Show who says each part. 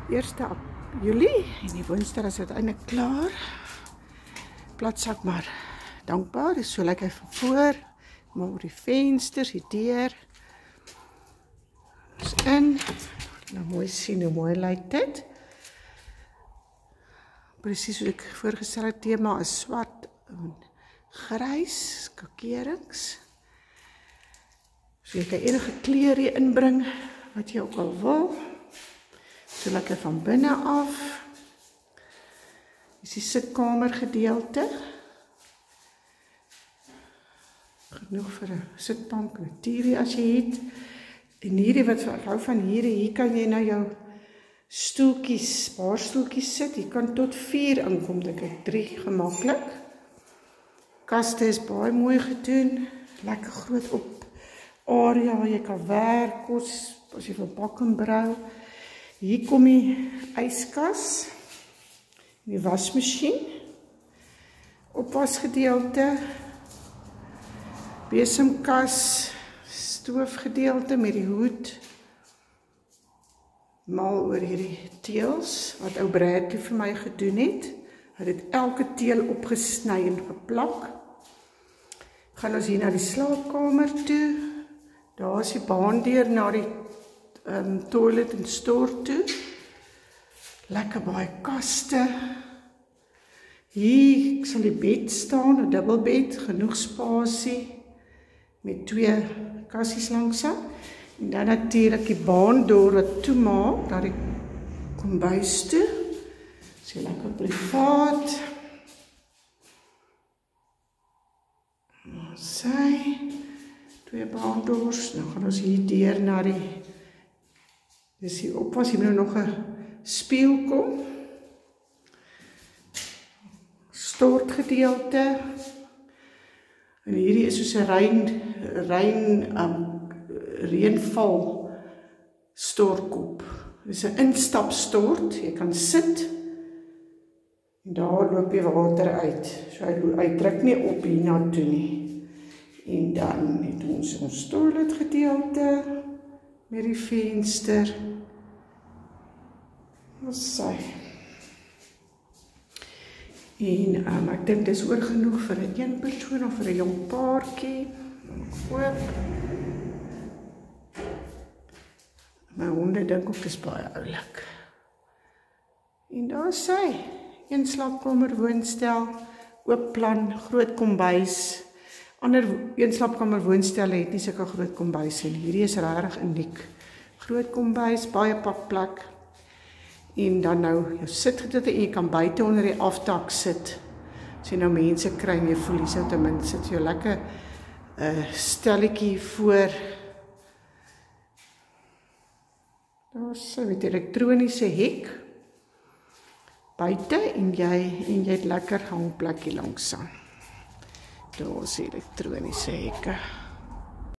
Speaker 1: 1 Julie en die woonstel is uiteindelik klaar. Platsak maar dankbaar, dis so lekker van voor, maar oor die vensters, die deur. Is in, nou mooi sien hoe mooi lyk dit. Presies soos ek voorgestel het, thema is swart en grys, skakerings. So jy kan enige kleur hier inbring, wat jy ook al wil. So lekker van binne af. Dis die sitkamer gedeelte. Genoeg vir 'n sitbank, 'n TV as jy het. En hierdie wat ek hou van hier kan jy nou jou stoeltjies, paar stoeltjies sit. Jy kan tot 4 inkom, dink ek 3 gemaklik. Kaste is baie mooi gedoen, lekker groot op area waar jy kan werk, kos, as jy wil bak en brou. Hier kom die yskas, die wasmasjien, opwasgedeelte, besemkas, stoofgedeelte met die hoed, mal oor hierdie teels, wat ou Bradley vir my gedoen het. Hy het elke teel opgesny en geplak. Gaan ons hier na die slaapkamer toe. Daar is die baandeur na die toilet en store toe. Lekker baie kaste. Hier sal die bed staan, 'n dubbelbed, genoeg spasie met 2 kassies langsaan. En dan natuurlik die baandeur wat toemaak na die kombuis toe. So lekker privaat. Sy 2 baandoors. Nou gaan ons hier deur na die dis hier opwas, hier moet nog 'n spieël kom. Stortgedeelte. En hierdie is soos 'n reënval stortkop. Dis 'n instapstort. Jy kan sit en daar loop die water uit. So hy druk nie op hier na toe nie. En dan het ons toiletgedeelte met die venster. Sy. En ek dink dis oor genoeg vir 'n een persoon of vir 'n jong paartjie. Oop. My honde dink ook dis baie oulik. En daar is sy. 1 slaapkamer woonstel, oop plan, groot kombuis. Ander 1 slaapkamer woonstelle het nie sulke groot kombuise nie. Hierdie is regtig uniek. Groot kombuis, baie pakplek. En dan nou jou sitgedeelte en jy kan buite onder die afdak sit. As jy nou mense kry en jy voel jy sit ten minste sit jy lekker stelletjie voor. Daar is met elektroniese hek buite en jy het lekker hangplekkie langsaan. Daar is elektroniese hekke.